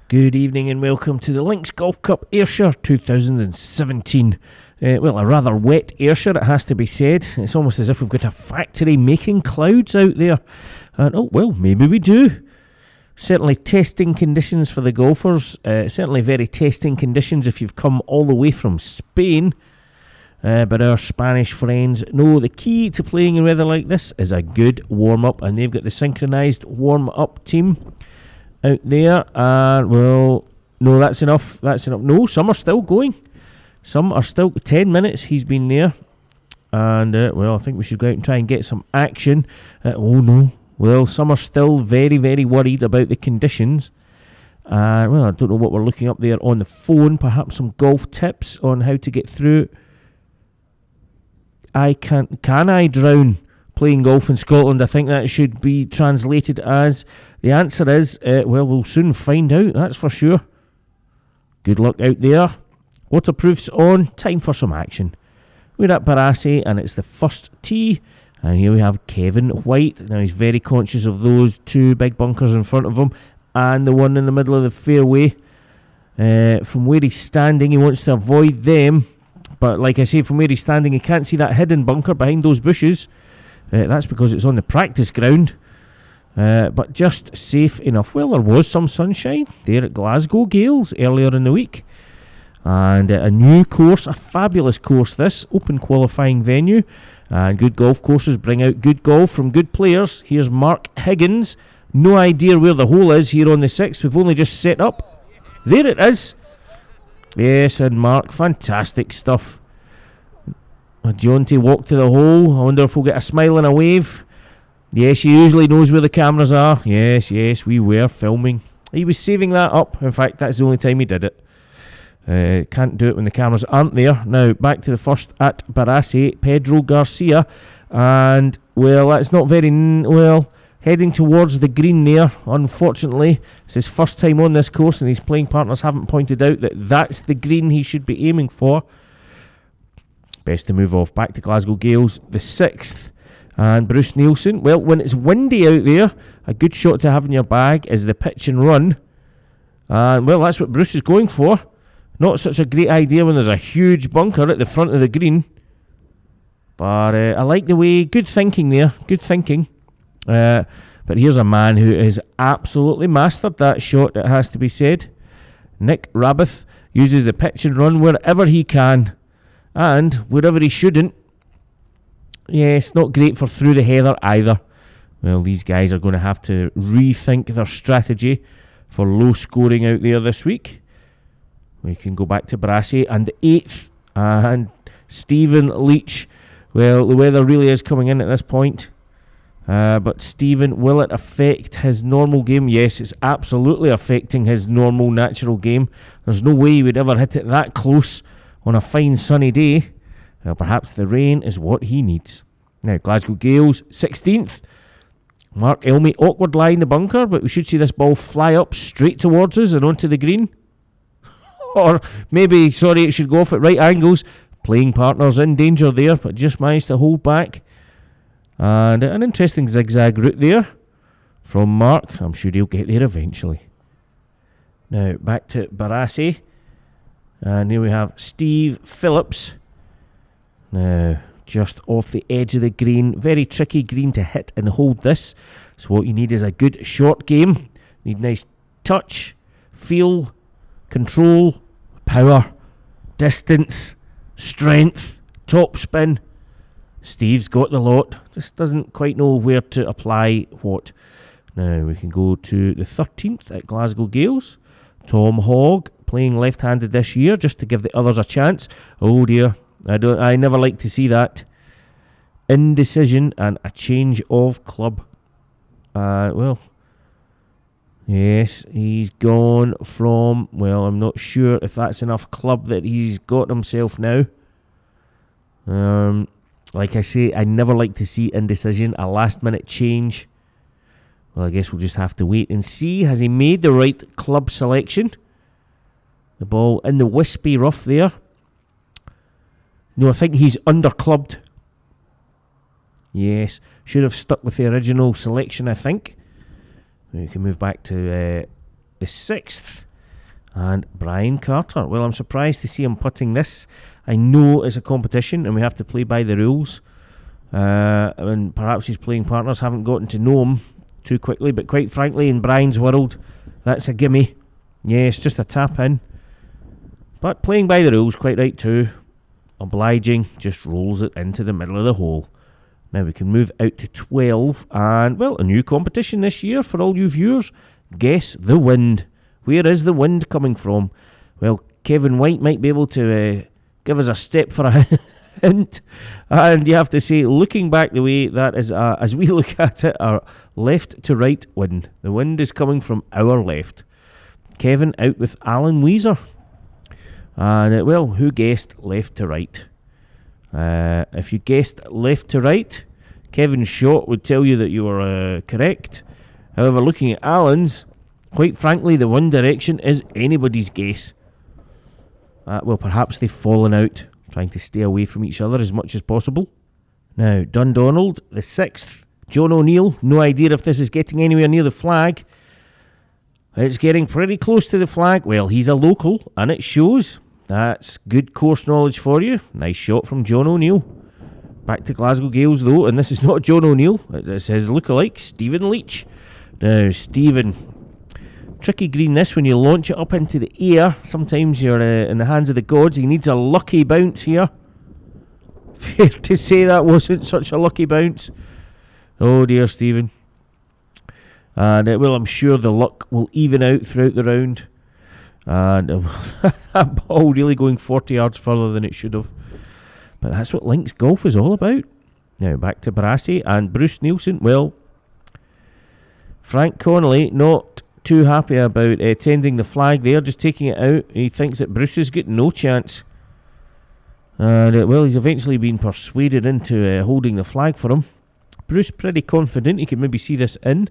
Good evening and welcome to the Links Golf Cup Ayrshire 2017. Well, a rather wet Ayrshire, it has to be said. It's almost as if we've got a factory making clouds out there. And, oh, well, maybe we do. Certainly testing conditions for the golfers. Certainly very testing conditions if you've come all the way from Spain. But our Spanish friends know the key to playing in weather like this is a good warm-up. And they've got the synchronised warm-up team out there, and well, no, that's enough. No, some are still going. Some are still 10 minutes. He's been there, and well, I think we should go out and try and get some action. Oh no, well, some are still very, very worried about the conditions. Well, I don't know what we're looking up there on the phone. Perhaps some golf tips on how to get through. Can I drown playing golf in Scotland? I think that should be translated as, the answer is, well, we'll soon find out, that's for sure. Good luck out there. Waterproof's on, time for some action. We're at Barassi and it's the first tee, and here we have Kevin White. Now he's very conscious of those two big bunkers in front of him and the one in the middle of the fairway. From where he's standing, he wants to avoid them, but like I say, from where he's standing, he can't see that hidden bunker behind those bushes. That's because it's on the practice ground, but just safe enough. Well, there was some sunshine there at Glasgow Gales earlier in the week, and a new course, a fabulous course this, open qualifying venue, and good golf courses bring out good golf from good players. Here's Mark Higgins, no idea where the hole is here on the 6th, we've only just set up. There it is. Yes, and Mark, fantastic stuff. Jonty walked to the hole. I wonder if we'll get a smile and a wave. Yes, he usually knows where the cameras are. Yes, we were filming. He was saving that up. In fact, that's the only time he did it. Can't do it when the cameras aren't there. Now, back to the first at Barassi, Pedro Garcia. And, well, that's not very... Well, heading towards the green there, unfortunately. It's his first time on this course, and his playing partners haven't pointed out that that's the green he should be aiming for. Best to move off. Back to Glasgow Gales, the 6th. And Bruce Nielsen. Well, when it's windy out there, a good shot to have in your bag is the pitch and run. And, well, that's what Bruce is going for. Not such a great idea when there's a huge bunker at the front of the green. But I like the way... Good thinking there. Good thinking. But here's a man who has absolutely mastered that shot, it has to be said. Nick Rabath uses the pitch and run wherever he can. And wherever he shouldn't. Yes, not great for through the heather either. Well, these guys are going to have to rethink their strategy for low scoring out there this week. We can go back to Barassi and the 8th. And Stephen Leach. Well, the weather really is coming in at this point. But Stephen, will it affect his normal game? Yes, it's absolutely affecting his normal, natural game. There's no way he would ever hit it that close on a fine sunny day. Well, perhaps the rain is what he needs. Now, Glasgow Gales, 16th. Mark Elmy, awkward lie in the bunker, but we should see this ball fly up straight towards us and onto the green. Or maybe, it should go off at right angles. Playing partners in danger there, but just managed to hold back. And an interesting zigzag route there from Mark. I'm sure he'll get there eventually. Now, back to Barassi. And here we have Steve Phillips. Now, just off the edge of the green. Very tricky green to hit and hold this. So what you need is a good short game. Need nice touch, feel, control, power, distance, strength, top spin. Steve's got the lot. Just doesn't quite know where to apply what. Now, we can go to the 13th at Glasgow Gales. Tom Hogg, playing left-handed this year, just to give the others a chance. Oh dear, I never like to see that. Indecision and a change of club. Well, yes, he's gone from, well, I'm not sure if that's enough club that he's got himself now. Like I say, I never like to see indecision, a last-minute change. Well, I guess we'll just have to wait and see. Has he made the right club selection? The ball in the wispy rough there. No, I think he's under-clubbed. Yes, should have stuck with the original selection, I think. We can move back to the 6th. And Brian Carter. Well, I'm surprised to see him putting this. I know it's a competition and we have to play by the rules. And perhaps his playing partners haven't gotten to know him too quickly. But quite frankly, in Brian's world, that's a gimme. Yeah, it's just a tap in. But playing by the rules, quite right too. Obliging, just rolls it into the middle of the hole. Now we can move out to 12. And, well, a new competition this year for all you viewers. Guess the wind. Where is the wind coming from? Well, Kevin White might be able to give us a step for a hint. And you have to say, looking back the way that is, as we look at it, our left to right wind. The wind is coming from our left. Kevin out with Alan Weezer. And, well, who guessed left to right? If you guessed left to right, Kevin's shot would tell you that you were correct. However, looking at Alan's, quite frankly, the wind direction is anybody's guess. Well, perhaps they've fallen out, trying to stay away from each other as much as possible. Now, Dundonald, the 6th. John O'Neill, no idea if this is getting anywhere near the flag. It's getting pretty close to the flag. Well, he's a local, and it shows. That's good course knowledge for you. Nice shot from John O'Neill. Back to Glasgow Gales, though, and this is not John O'Neill. It's his lookalike, Stephen Leach. Now, Stephen... Tricky green this when you launch it up into the air. Sometimes you're in the hands of the gods. He needs a lucky bounce here. Fair to say that wasn't such a lucky bounce. Oh dear, Stephen. And well, I'm sure the luck will even out throughout the round. And that ball really going 40 yards further than it should have. But that's what links golf is all about. Now back to Barassi and Bruce Nielsen. Well, Frank Connolly not too happy about tending the flag there, just taking it out. He thinks that Bruce has got no chance. And, well, he's eventually been persuaded into holding the flag for him. Bruce pretty confident he can maybe see this in.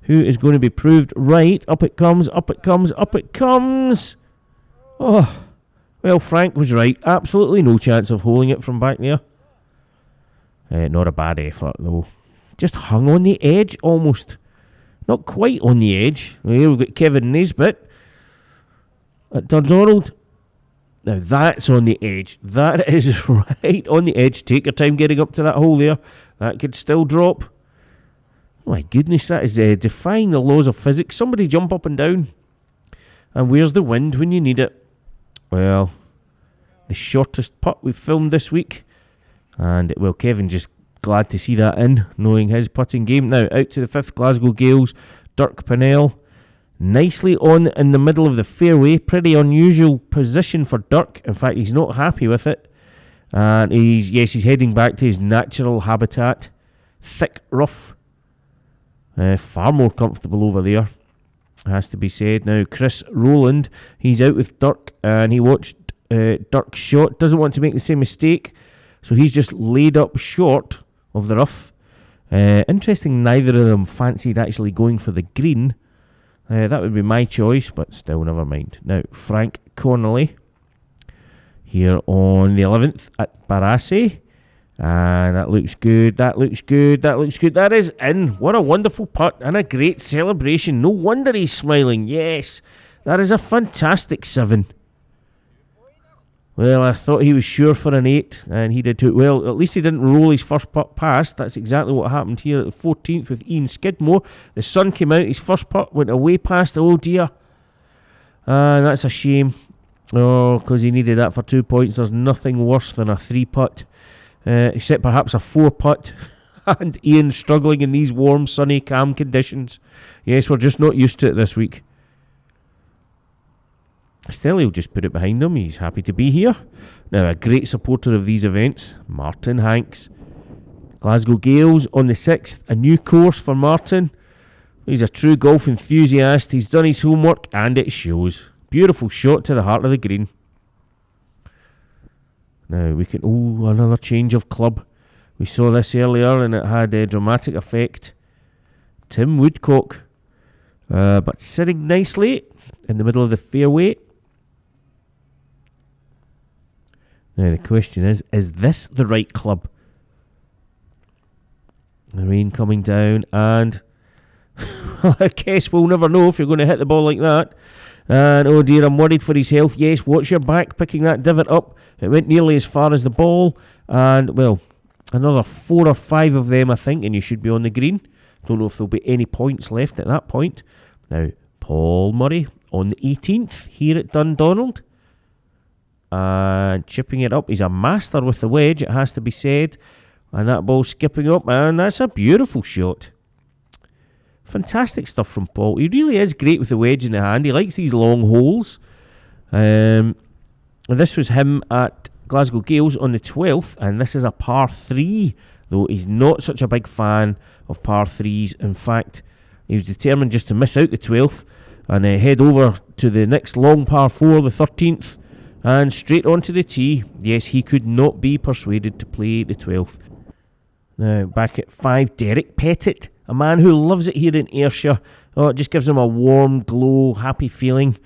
Who is going to be proved right? Up it comes, up it comes, up it comes. Oh, well, Frank was right. Absolutely no chance of holding it from back there. Not a bad effort, though. Just hung on the edge almost. Not quite on the edge. Here we've got Kevin Nesbitt at Dundonald. Now that's on the edge. That is right on the edge. Take your time getting up to that hole there. That could still drop. Oh my goodness, that is defying the laws of physics. Somebody jump up and down. And where's the wind when you need it? Well, the shortest putt we've filmed this week. And, well, Kevin just glad to see that in, knowing his putting game. Now, out to the 5th Glasgow Gales, Dirk Pinnell. Nicely on in the middle of the fairway. Pretty unusual position for Dirk. In fact, he's not happy with it. And he's heading back to his natural habitat. Thick, rough. Far more comfortable over there, has to be said. Now, Chris Rowland, he's out with Dirk, and he watched Dirk's shot. Doesn't want to make the same mistake, so he's just laid up short of the rough. Interesting, neither of them fancied actually going for the green. That would be my choice, but still, never mind. Now, Frank Connolly here on the 11th at Barassi. And that looks good, that looks good, that looks good. That is in. What a wonderful putt and a great celebration. No wonder he's smiling. Yes, that is a fantastic 7. Well, I thought he was sure for an 8, and he did too. Well, at least he didn't roll his first putt past. That's exactly what happened here at the 14th with Ian Skidmore. The sun came out, his first putt went away past. Oh dear. That's a shame. Oh, because he needed that for 2 points. There's nothing worse than a 3 putt. Except perhaps a 4 putt. And Ian struggling in these warm, sunny, calm conditions. Yes, we're just not used to it this week. Still, he'll just put it behind him. He's happy to be here. Now, a great supporter of these events, Martin Hanks. Glasgow Gales on the 6th. A new course for Martin. He's a true golf enthusiast. He's done his homework, and it shows. Beautiful shot to the heart of the green. Now we can... Oh, another change of club. We saw this earlier and it had a dramatic effect. Tim Woodcock. But sitting nicely in the middle of the fairway. Now the question is this the right club? The rain coming down and... I guess we'll never know if you're going to hit the ball like that. And oh dear, I'm worried for his health. Yes, watch your back picking that divot up. It went nearly as far as the ball. And, well, another 4 or 5 of them, I think, and you should be on the green. Don't know if there'll be any points left at that point. Now, Paul Murray on the 18th here at Dundonald. And chipping it up. He's a master with the wedge, it has to be said. And that ball skipping up, and that's a beautiful shot. Fantastic stuff from Paul. He really is great with the wedge in the hand. He likes these long holes. And this was him at Glasgow Gales on the 12th, and this is a par 3, though he's not such a big fan of par 3s. In fact, he was determined just to miss out the 12th and head over to the next long par 4, the 13th, and straight onto the tee. Yes, he could not be persuaded to play the 12th. Now, back at 5, Derek Pettit, a man who loves it here in Ayrshire. Oh, it just gives him a warm, glow, happy feeling.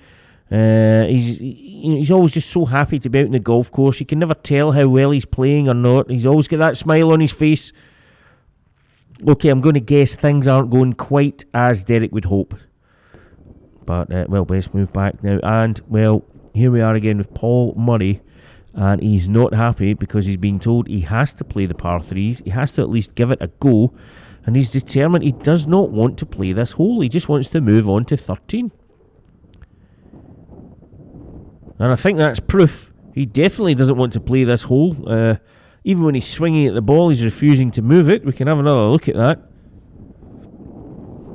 He's always just so happy to be out in the golf course. You can never tell how well he's playing or not. He's always got that smile on his face. Okay, I'm going to guess things aren't going quite as Derek would hope. But, well, best move back now. And, well, here we are again with Paul Murray. And he's not happy because he's being told he has to play the par 3s. He has to at least give it a go. And he's determined he does not want to play this hole. He just wants to move on to 13. And I think that's proof. He definitely doesn't want to play this hole. Even when he's swinging at the ball, he's refusing to move it. We can have another look at that.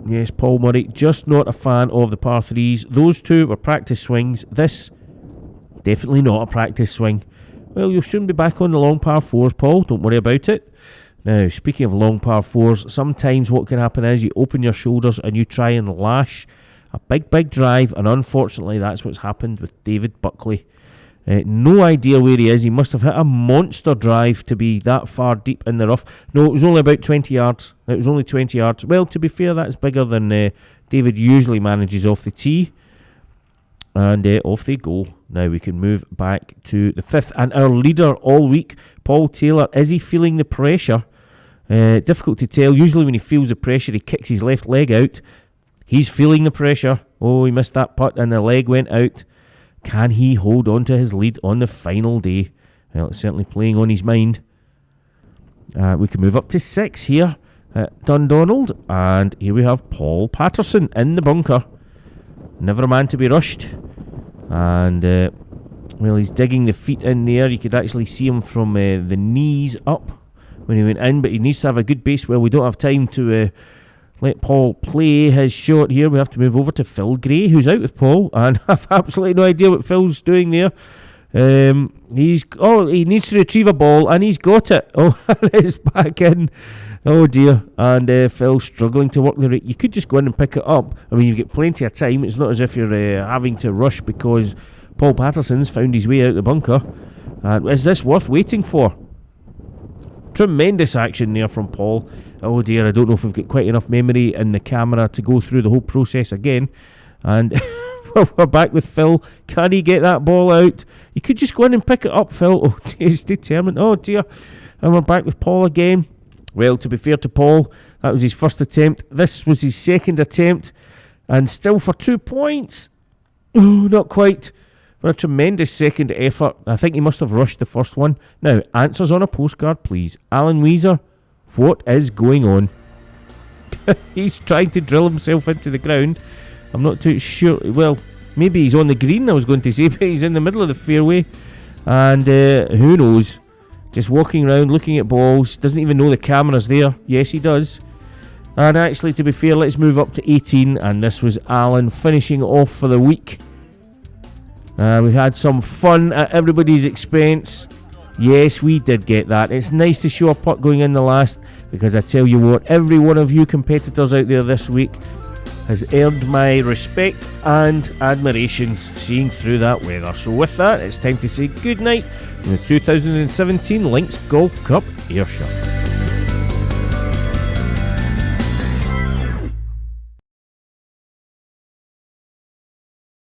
Yes, Paul Murray, just not a fan of the par 3s. Those two were practice swings. This, definitely not a practice swing. Well, you'll soon be back on the long par 4s, Paul. Don't worry about it. Now, speaking of long par 4s, sometimes what can happen is you open your shoulders and you try and lash a big drive, and unfortunately that's what's happened with David Buckley. No idea where he is. He must have hit a monster drive to be that far deep in the rough. No, it was only about 20 yards. It was only 20 yards. Well, to be fair, that's bigger than David usually manages off the tee. And off they go. Now we can move back to the 5th. And our leader all week, Paul Taylor, is he feeling the pressure? Difficult to tell. Usually when he feels the pressure, he kicks his left leg out. He's feeling the pressure. Oh, he missed that putt and the leg went out. Can he hold on to his lead on the final day? Well, it's certainly playing on his mind. We can move up to 6 here at Dundonald. And here we have Paul Patterson in the bunker. Never a man to be rushed. And, well, he's digging the feet in there. You could actually see him from the knees up when he went in. But he needs to have a good base. Well, we don't have time to let Paul play his shot here. We have to move over to Phil Gray, who's out with Paul. And I've absolutely no idea what Phil's doing there. He needs to retrieve a ball. And he's got it. Oh, it's back in. Oh dear. And Phil's struggling to work the rate. You could just go in and pick it up. I mean, you've got plenty of time. It's not as if you're having to rush because Paul Patterson's found his way out the bunker. And is this worth waiting for? Tremendous action there from Paul. Oh dear, I don't know if we've got quite enough memory in the camera to go through the whole process again. And we're back with Phil. Can he get that ball out? You could just go in and pick it up, Phil. Oh, he's determined. Oh dear. And we're back with Paul again. Well, to be fair to Paul, that was his first attempt. This was his second attempt. And still for 2 points. Oh, not quite. For a tremendous second effort. I think he must have rushed the first one. Now, answers on a postcard, please. Alan Weezer, what is going on? He's trying to drill himself into the ground. I'm not too sure. Well, maybe he's on the green, I was going to say, but he's in the middle of the fairway. And who knows? Just walking around, looking at balls. Doesn't even know the camera's there. Yes, he does. And actually, to be fair, let's move up to 18. And this was Alan finishing off for the week. We've had some fun at everybody's expense. Yes, we did get that. It's nice to show a putt going in the last, because I tell you what, every one of you competitors out there this week has earned my respect and admiration seeing through that weather. So with that, it's time to say goodnight from the 2017 Lynx Golf Cup Ayrshire.